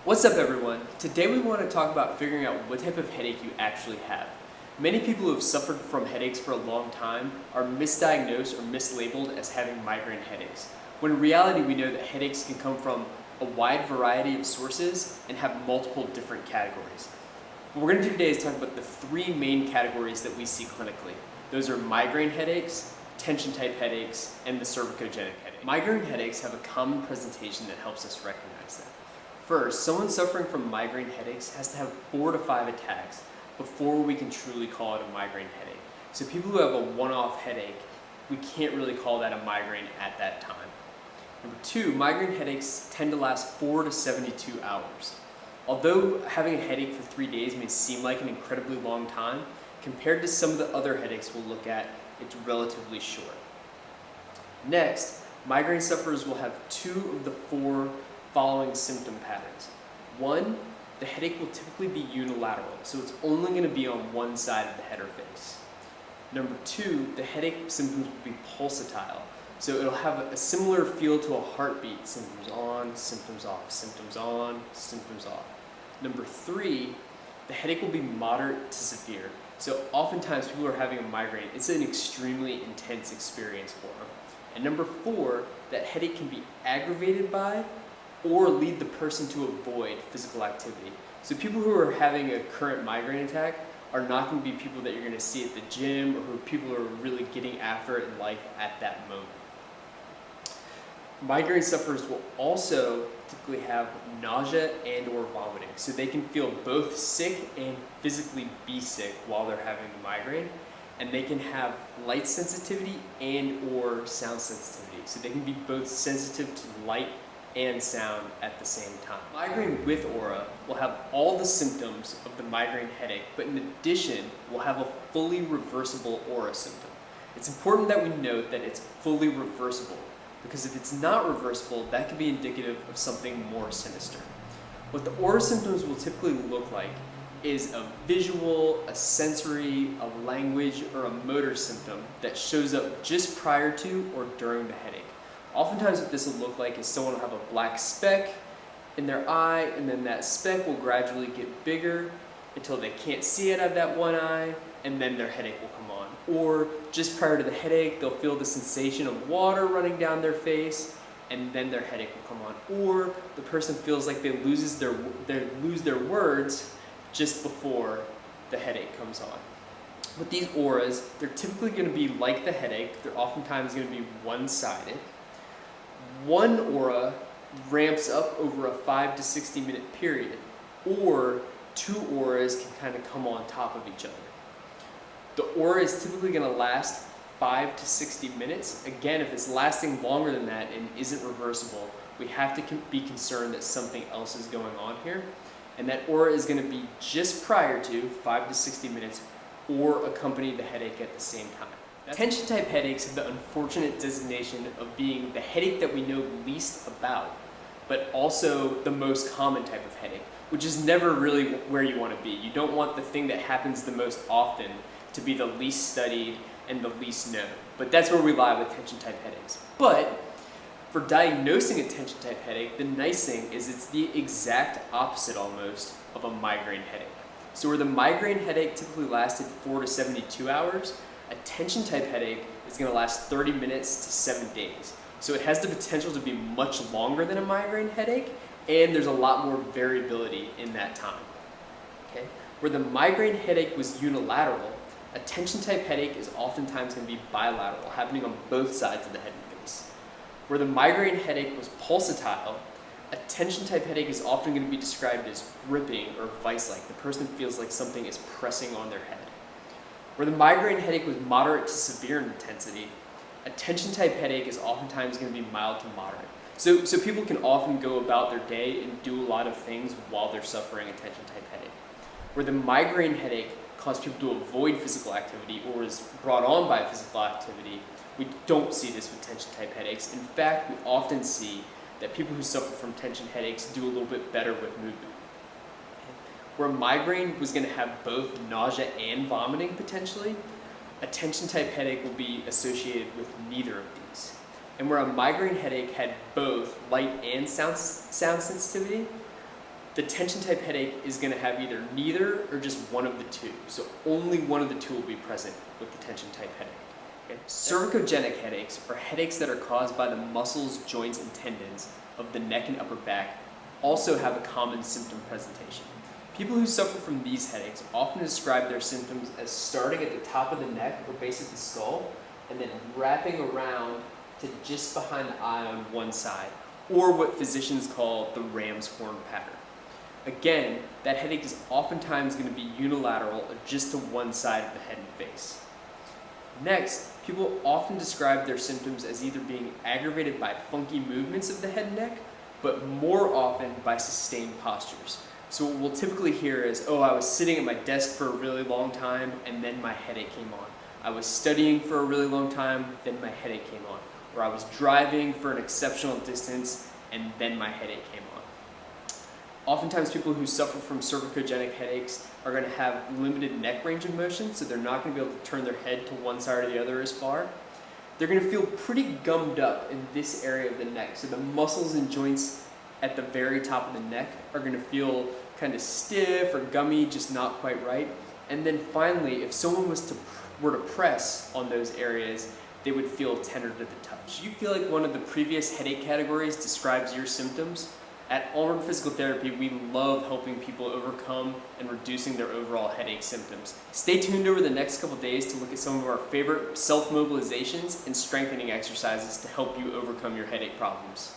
What's up everyone? Today we want to talk about figuring out what type of headache you actually have. Many people who have suffered from headaches for a long time are misdiagnosed or mislabeled as having migraine headaches, when in reality we know that headaches can come from a wide variety of sources and have multiple different categories. What we're going to do today is talk about the three main categories that we see clinically. Those are migraine headaches, tension type headaches, and the cervicogenic headache. Migraine headaches have a common presentation that helps us recognize them. First, someone suffering from migraine headaches has to have 4 to 5 attacks before we can truly call it a migraine headache. So people who have a one-off headache, we can't really call that a migraine at that time. Number 2, migraine headaches tend to last 4 to 72 hours. Although having a headache for 3 days may seem like an incredibly long time, compared to some of the other headaches we'll look at, it's relatively short. Next, migraine sufferers will have 2 of the 4 following symptom patterns. 1, the headache will typically be unilateral, so it's only going to be on one side of the head or face. Number 2, the headache symptoms will be pulsatile, so it'll have a similar feel to a heartbeat, symptoms on, symptoms off, symptoms on, symptoms off. Number 3, the headache will be moderate to severe, so oftentimes people are having a migraine, it's an extremely intense experience for them. And number 4, that headache can be aggravated by or lead the person to avoid physical activity. So people who are having a current migraine attack are not going to be people that you're going to see at the gym or who people are really getting after it in life at that moment. Migraine sufferers will also typically have nausea and or vomiting. So they can feel both sick and physically be sick while they're having the migraine. And they can have light sensitivity and or sound sensitivity. So they can be both sensitive to light and sound at the same time. Migraine with aura will have all the symptoms of the migraine headache, but in addition will have a fully reversible aura symptom. It's important that we note that it's fully reversible, because if it's not reversible, that could be indicative of something more sinister. What the aura symptoms will typically look like is a visual, a sensory, a language, or a motor symptom that shows up just prior to or during the headache. Oftentimes what this will look like is someone will have a black speck in their eye, and then that speck will gradually get bigger until they can't see it out of that one eye, and then their headache will come on. Or just prior to the headache, they'll feel the sensation of water running down their face, and then their headache will come on. Or the person feels like they lose their words just before the headache comes on. With these auras, they're typically going to be like the headache. They're oftentimes going to be one-sided. One aura ramps up over a 5 to 60 minute period, or 2 auras can kind of come on top of each other. The aura is typically going to last 5 to 60 minutes. Again, if it's lasting longer than that and isn't reversible, we have to be concerned that something else is going on here. And that aura is going to be just prior to 5 to 60 minutes or accompany the headache at the same time. Tension type headaches have the unfortunate designation of being the headache that we know least about, but also the most common type of headache, which is never really where you want to be. You don't want the thing that happens the most often to be the least studied and the least known, but that's where we lie with tension type headaches. But for diagnosing a tension type headache, the nice thing is it's the exact opposite almost of a migraine headache. So where the migraine headache typically lasted 4 to 72 hours, a tension type headache is going to last 30 minutes to 7 days. So it has the potential to be much longer than a migraine headache, and there's a lot more variability in that time. Okay? Where the migraine headache was unilateral, a tension type headache is oftentimes going to be bilateral, happening on both sides of the head and face. Where the migraine headache was pulsatile, a tension type headache is often going to be described as gripping or vice-like. The person feels like something is pressing on their head. Where the migraine headache was moderate to severe in intensity, a tension type headache is oftentimes going to be mild to moderate. So people can often go about their day and do a lot of things while they're suffering a tension type headache. Where the migraine headache caused people to avoid physical activity or is brought on by physical activity, we don't see this with tension type headaches. In fact, we often see that people who suffer from tension headaches do a little bit better with movement. Where migraine was going to have both nausea and vomiting potentially, a tension type headache will be associated with neither of these. And where a migraine headache had both light and sound sensitivity, The tension type headache is going to have either neither or just one of the two. So only one of the two will be present with the tension type headache. Okay? Cervicogenic headaches are headaches that are caused by the muscles, joints, and tendons of the neck and upper back also have a common symptom presentation. People who suffer from these headaches often describe their symptoms as starting at the top of the neck or base of the skull and then wrapping around to just behind the eye on one side, or what physicians call the ram's horn pattern. Again, that headache is oftentimes going to be unilateral or just to one side of the head and face. Next, people often describe their symptoms as either being aggravated by funky movements of the head and neck, but more often by sustained postures. So what we'll typically hear is, oh, I was sitting at my desk for a really long time and then my headache came on. I was studying for a really long time, then my headache came on. Or I was driving for an exceptional distance and then my headache came on. Oftentimes people who suffer from cervicogenic headaches are going to have limited neck range of motion, so they're not going to be able to turn their head to one side or the other as far. They're going to feel pretty gummed up in this area of the neck, so the muscles and joints at the very top of the neck are going to feel kind of stiff or gummy, just not quite right. And then finally, if someone were to press on those areas, they would feel tender to the touch. You feel like one of the previous headache categories describes your symptoms? At Onward Physical Therapy, we love helping people overcome and reducing their overall headache symptoms. Stay tuned over the next couple days to look at some of our favorite self-mobilizations and strengthening exercises to help you overcome your headache problems.